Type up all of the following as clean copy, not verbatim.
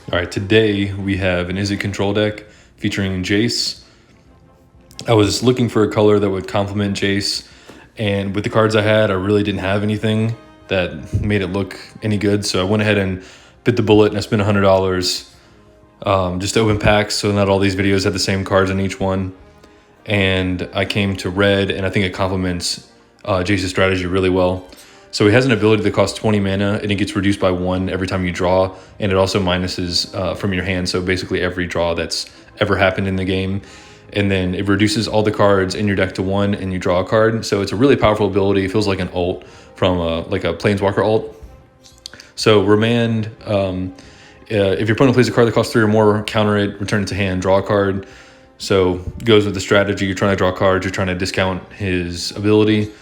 All right, today we have an Izzet Control deck featuring Jace. I was looking for a color that would complement Jace, and with the cards I had, I really didn't have anything that made it look any good, so I went ahead and bit the bullet and I spent $100 just to open packs so not all these videos had the same cards in each one. And I came to red, and I think it complements Jace's strategy really well. So he has an ability that costs 20 mana, and it gets reduced by 1 every time you draw, and it also minuses from your hand, so basically every draw that's ever happened in the game. And then it reduces all the cards in your deck to 1, and you draw a card. So it's a really powerful ability. It feels like an ult from like a Planeswalker ult. So Remand, if your opponent plays a card that costs 3 or more, counter it, return it to hand, draw a card. So it goes with the strategy. You're trying to draw cards, you're trying to discount his ability.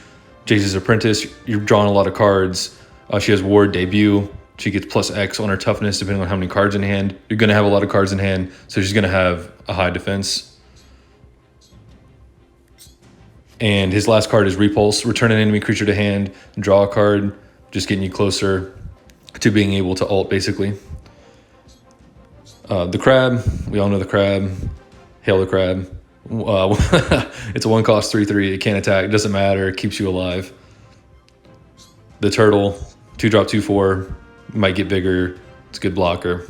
Jace's Apprentice, you're drawing a lot of cards. She has Ward debut. She gets plus X on her toughness depending on how many cards in hand. You're going to have a lot of cards in hand, so she's going to have a high defense. And his last card is Repulse. Return an enemy creature to hand, draw a card, just getting you closer to being able to ult, basically. The crab, we all know the crab. Hail the crab. It's a 1-cost 3/3. It can't attack. It doesn't matter. It keeps you alive. The turtle, 2-drop 2/4. Might get bigger. It's a good blocker.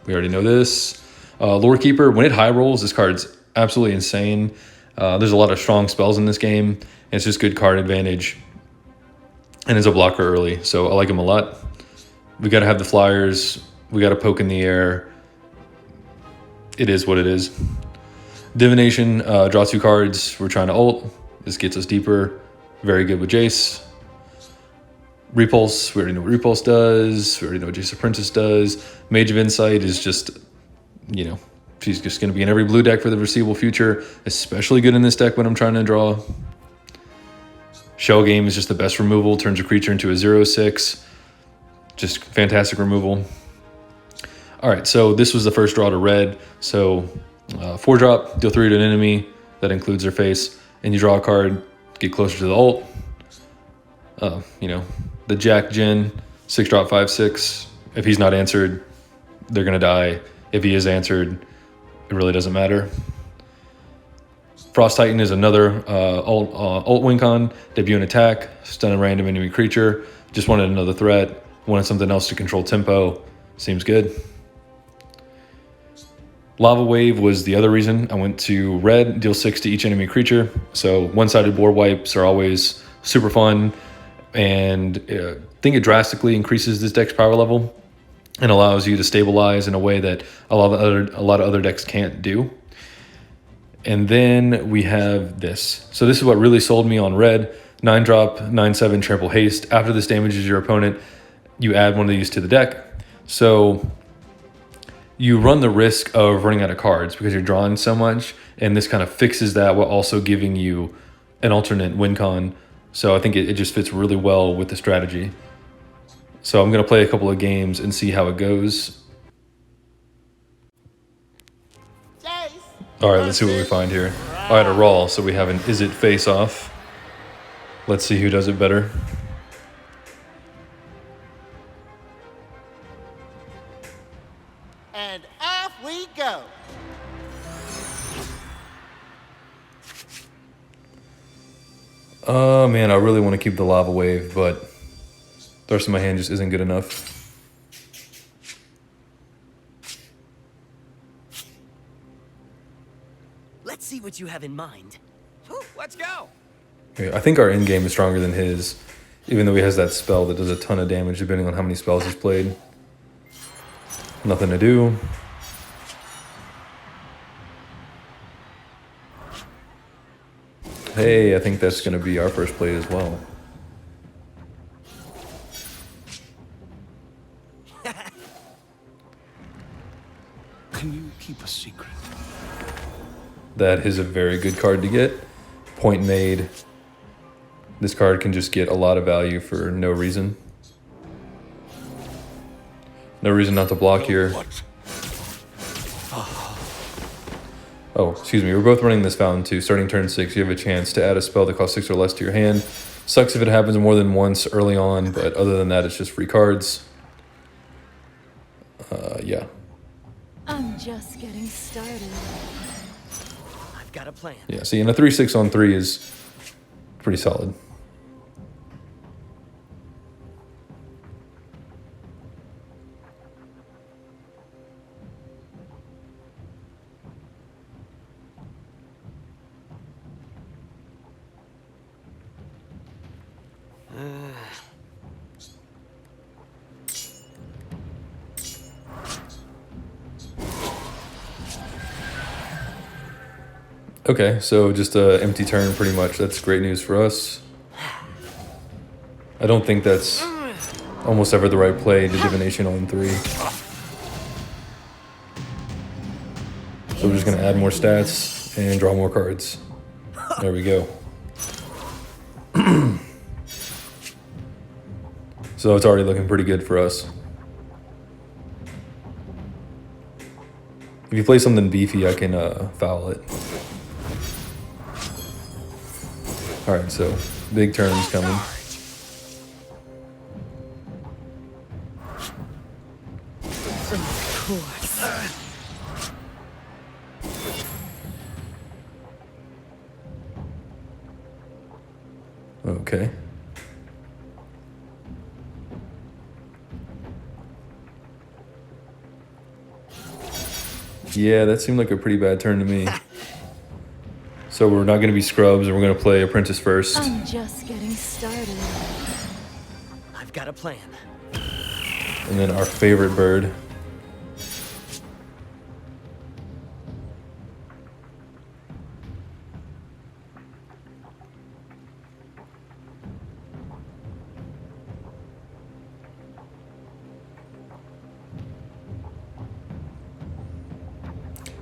We already know this. Lorekeeper, when it high rolls, this card's absolutely insane. There's a lot of strong spells in this game. And it's just good card advantage. And it's a blocker early, so I like him a lot. We got to have the flyers. We got to poke in the air. It is what it is. Divination, draw 2 cards. We're trying to ult. This gets us deeper. Very good with Jace. Repulse, we already know what Repulse does. We already know what Jace Apprentice does. Mage of Insight is just, you know, she's just going to be in every blue deck for the foreseeable future. Especially good in this deck when I'm trying to draw. Shell Game is just the best removal. Turns a creature into a 0/6. Just fantastic removal. All right, so this was the first draw to red. So 4-drop, deal 3 to an enemy. That includes their face. And you draw a card, get closer to the ult. You know, the Jack Djinn, 6-drop 5/6. If he's not answered, they're going to die. If he is answered, it really doesn't matter. Frost Titan is another ult win con. Debut and attack, stun a random enemy creature. Just wanted another threat. Wanted something else to control tempo. Seems good. Lava Wave was the other reason I went to red, deal 6 to each enemy creature. So one-sided board wipes are always super fun, and I think it drastically increases this deck's power level and allows you to stabilize in a way that a lot of other decks can't do. And then we have this. So this is what really sold me on red. 9-drop, 9/7 trample haste. After this damages your opponent, you add one of these to the deck. So you run the risk of running out of cards because you're drawing so much, and this kind of fixes that while also giving you an alternate win con. So I think it just fits really well with the strategy. So I'm going to play a couple of games and see how it goes. Jace. All right, let's see what we find here. All right, a raw, so we have an Izzet face-off. Let's see who does it better. And off we go. Oh man, I really want to keep the Lava Wave, but the rest of my hand just isn't good enough. Let's see what you have in mind. Let's go. Okay, I think our end game is stronger than his, even though he has that spell that does a ton of damage depending on how many spells he's played. Nothing to do. Hey, I think that's going to be our first play as well. Can you keep a secret? That is a very good card to get. Point made. This card can just get a lot of value for no reason. No reason not to block here. Oh, excuse me. We're both running this fountain too. Starting turn 6, you have a chance to add a spell that costs 6 or less to your hand. Sucks if it happens more than once early on, but other than that, it's just free cards. Yeah. I'm just getting started. I've got a plan. Yeah, see, and a 3/6 on 3 is pretty solid. Okay, so just a empty turn pretty much. That's great news for us. I don't think that's almost ever the right play to Divination on 3. So we're just gonna add more stats and draw more cards. There we go. So it's already looking pretty good for us. If you play something beefy, I can foul it. Alright, so big turns coming. Of course. Okay. Yeah, that seemed like a pretty bad turn to me. So we're not going to be scrubs, and we're going to play Apprentice first. I'm just getting started. I've got a plan. And then our favorite bird.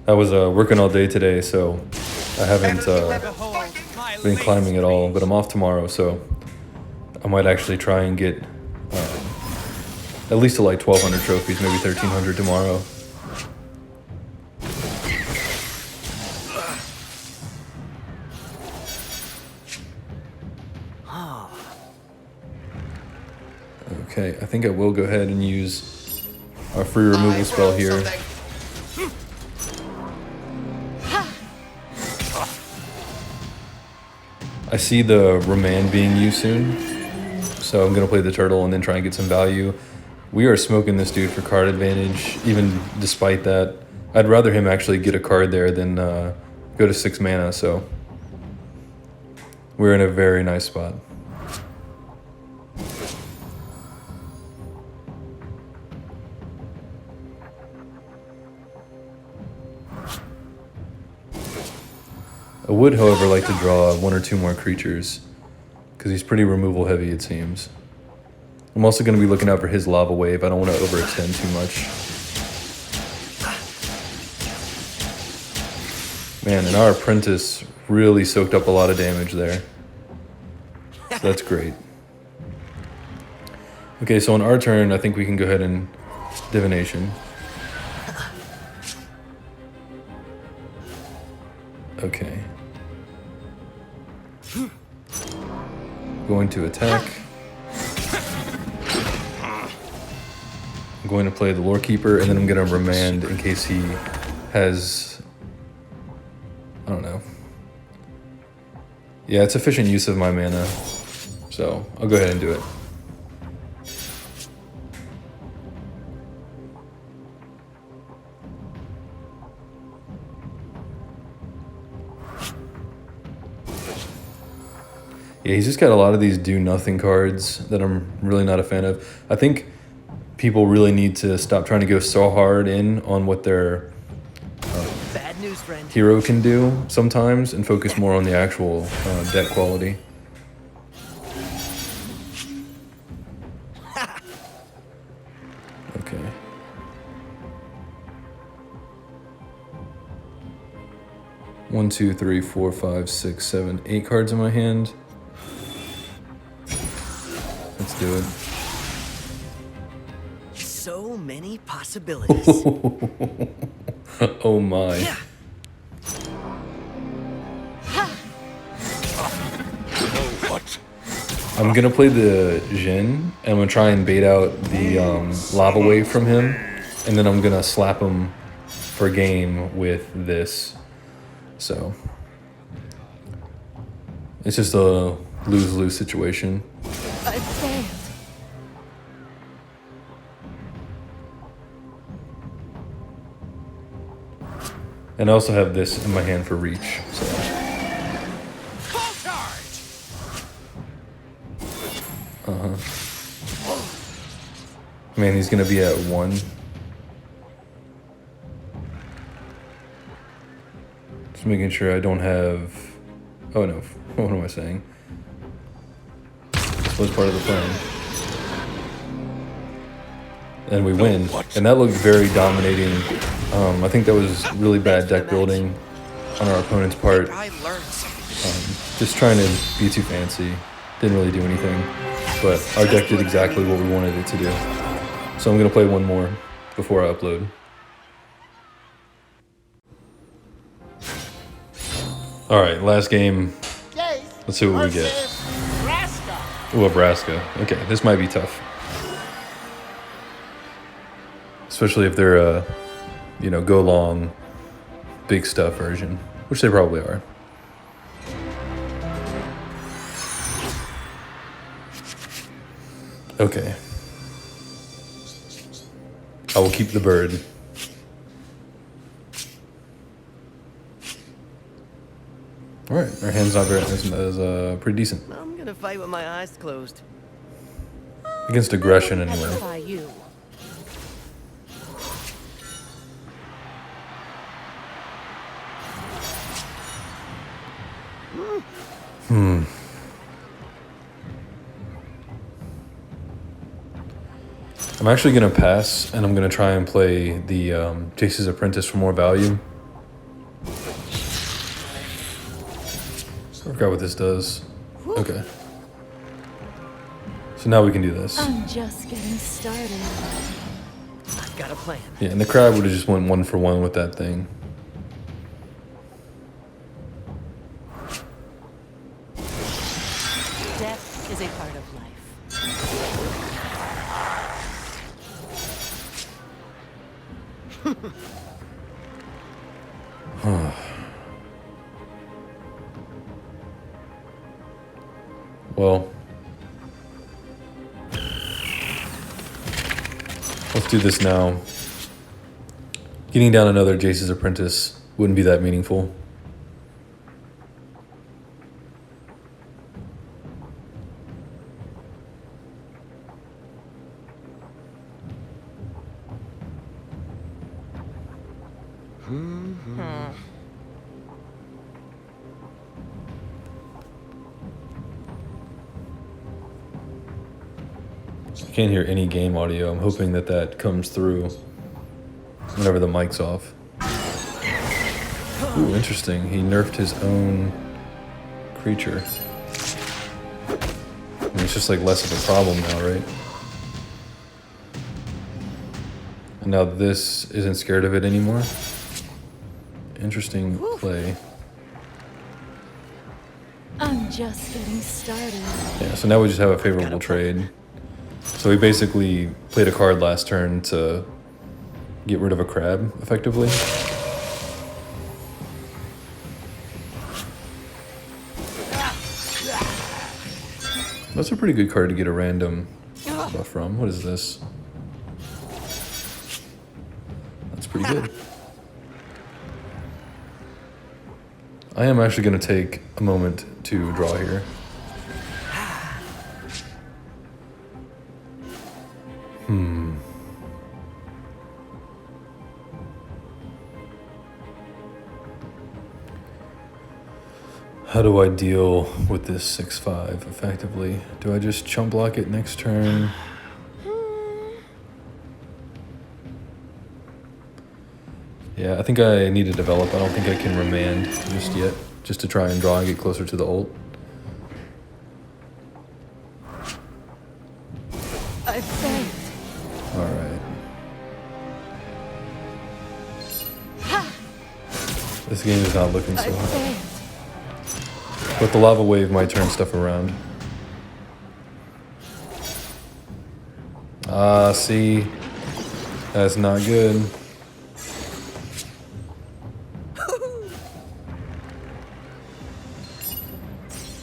I was working all day today, so I haven't been climbing at all, but I'm off tomorrow, so I might actually try and get at least to like 1,200 trophies, maybe 1,300 tomorrow. Okay, I think I will go ahead and use our free removal spell here. I see the Remand being used soon, so I'm going to play the turtle and then try and get some value. We are smoking this dude for card advantage, even despite that. I'd rather him actually get a card there than go to 6 mana, so we're in a very nice spot. I would, however, like to draw 1 or 2 more creatures, because he's pretty removal heavy, it seems. I'm also going to be looking out for his lava wave. I don't want to overextend too much. Man, and our Apprentice really soaked up a lot of damage there. So that's great. Okay, so on our turn, I think we can go ahead and Divination. Okay. Going to attack. I'm going to play the Lorekeeper, and then I'm going to Remand in case he has... I don't know. Yeah, it's efficient use of my mana, so I'll go ahead and do it. Yeah, he's just got a lot of these do-nothing cards that I'm really not a fan of. I think people really need to stop trying to go so hard in on what their Bad news, friend. hero can do sometimes and focus more on the actual deck quality. Okay. One, two, three, four, five, six, seven, 8 cards in my hand. Let's do it. So many possibilities. Oh my. Yeah. I'm gonna play the Djinn, and I'm gonna try and bait out the lava wave from him, and then I'm gonna slap him for a game with this. So it's just a lose-lose situation. I failed. And I also have this in my hand for reach. So. Full charge. Man, he's gonna be at 1. Just making sure I don't have. Oh no! What am I saying? This was part of the plan. And we win. And that looked very dominating. I think that was really bad deck building on our opponent's part. I learned something. Just trying to be too fancy. Didn't really do anything. But our deck did exactly what we wanted it to do. So I'm going to play one more before I upload. Alright, last game. Jace Let's see what we get. versus Raska. Ooh, Nebraska. Okay, this might be tough. Especially if they're a, go long, big stuff version, which they probably are. Okay. I will keep the bird. All right, our hand's not very is pretty decent I'm gonna fight with my eyes closed. against aggression anyway. Petrify you. I'm actually gonna pass, and I'm gonna try and play the Jace's Apprentice for more value. I forgot what this does. Okay. So now we can do this. I'm just getting started. I've got a plan. Yeah, and the crab would have just went 1-for-1 with that thing. Death is a part of life. Well, let's do this now. Getting down another Jace's Apprentice wouldn't be that meaningful. I can't hear any game audio. I'm hoping that that comes through whenever the mic's off. Ooh, interesting. He nerfed his own creature. I mean, it's just like less of a problem now, right? And now this isn't scared of it anymore. Interesting play. I'm just getting started. Yeah, so now we just have a favorable trade. So we basically played a card last turn to get rid of a crab, effectively. That's a pretty good card to get a random buff from. What is this? That's pretty good. I am actually going to take a moment to draw here. How do I deal with this 6/5 effectively? Do I just chump block it next turn? Yeah, I think I need to develop. I don't think I can remand just yet, just to try and draw and get closer to the ult. I failed. Alright. This game is not looking I so hot. failed. But the lava wave might turn stuff around. See? That's not good.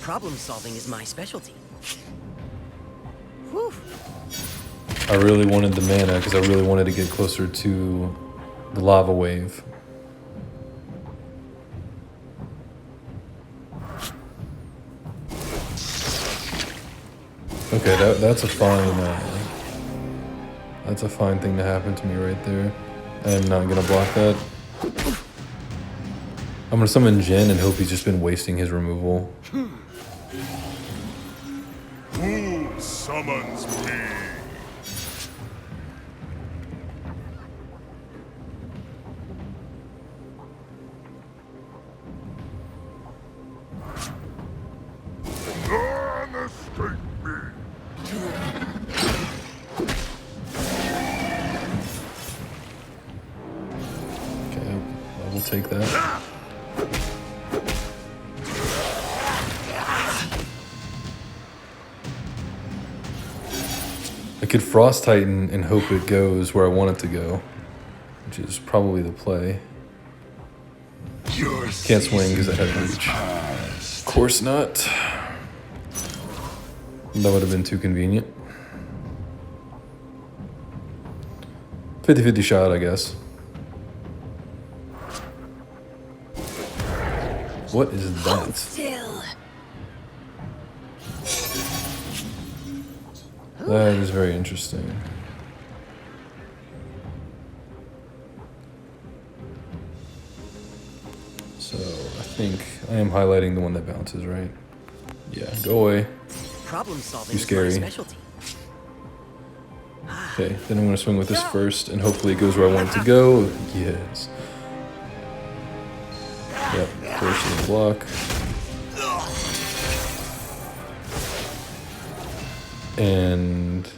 Problem solving is my specialty. Whew. I really wanted the mana because I really wanted to get closer to the lava wave. Okay, that's a fine thing to happen to me right there. I'm not gonna block that. I'm gonna summon Djinn and hope he's just been wasting his removal. Who summons me? None escape me. Okay, I will take that. I could Frost Titan and hope it goes where I want it to go, which is probably the play. Can't swing because I have reach. Of course not. That would have been too convenient. 50-50 shot, I guess. What is that? Still. That is very interesting. So, I think I am highlighting the one that bounces, right? Yeah, go away. Problem solving Too is scary. my specialty. Okay, then I'm going to swing with this first, and hopefully it goes where I want it to go. Yes. Yep, force the block. And...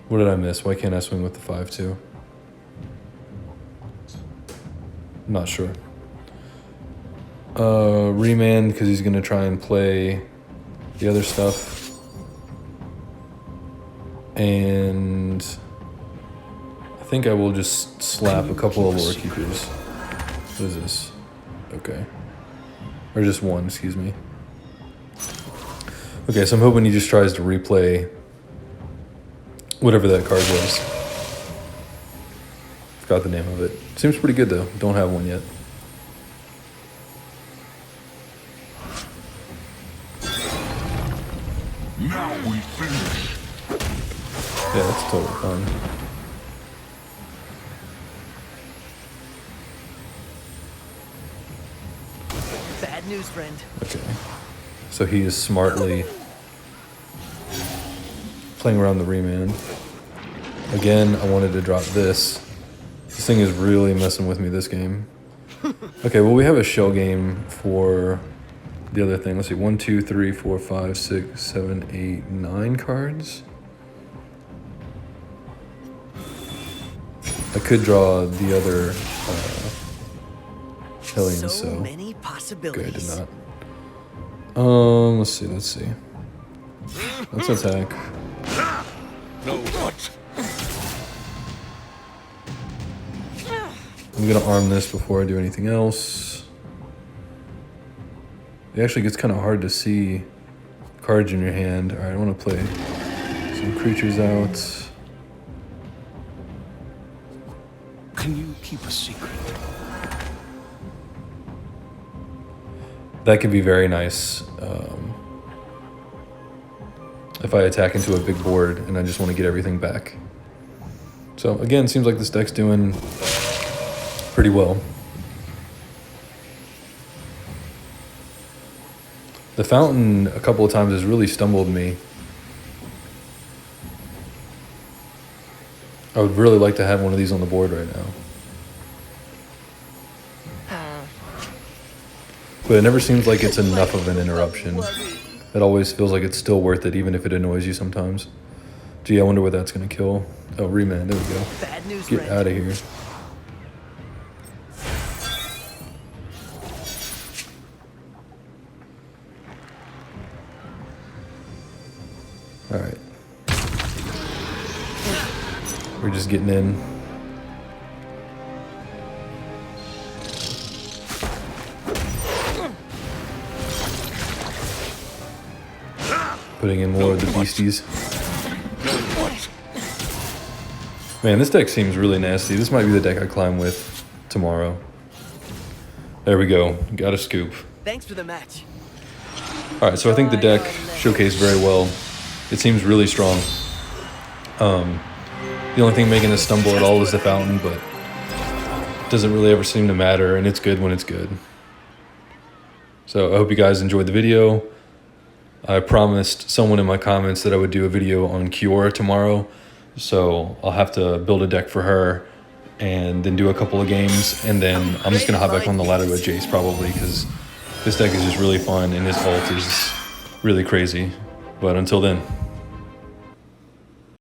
what did I miss? Why can't I swing with the 5-2? Not sure. Remand, because he's going to try and play the other stuff. And I think I will just slap a couple of Lorekeepers. What is this? Okay. Or just one, excuse me. Okay, so I'm hoping he just tries to replay whatever that card was. Forgot the name of it. Seems pretty good though. Don't have one yet. Now we finish. Yeah, that's totally fine. Bad news, friend. Okay. So he is smartly playing around the Remand. Again, I wanted to drop this. This thing is really messing with me this game. Okay, well we have a shell game for the other thing. Let's see, 1, 2, 3, 4, 5, 6, 7, 8, 9 cards. I could draw the other Hellion, so many okay, I possibilities. did not. Let's see. Let's attack. No what? I'm gonna arm this before I do anything else. It actually gets kind of hard to see cards in your hand. All right, I want to play some creatures out. Can you keep a secret? That could be very nice if I attack into a big board and I just want to get everything back. So again, seems like this deck's doing pretty well. The fountain a couple of times has really stumbled me. I would really like to have one of these on the board right now. But it never seems like it's enough of an interruption. It always feels like it's still worth it, even if it annoys you sometimes. Gee, I wonder what that's going to kill. Oh, Remand, there we go. Bad news, Get friend. out of here. Alright. We're just getting in. Putting in more of the beasties. Man, this deck seems really nasty. This might be the deck I climb with tomorrow. There we go. Got a scoop. Thanks for the match. Alright, so I think the deck showcased very well. It seems really strong. The only thing making us stumble at all is the fountain, but it doesn't really ever seem to matter, and it's good when it's good. So I hope you guys enjoyed the video. I promised someone in my comments that I would do a video on Kiora tomorrow, so I'll have to build a deck for her and then do a couple of games, and then I'm just going to hop back on the ladder with Jace probably, because this deck is just really fun and his ult is really crazy. But until then...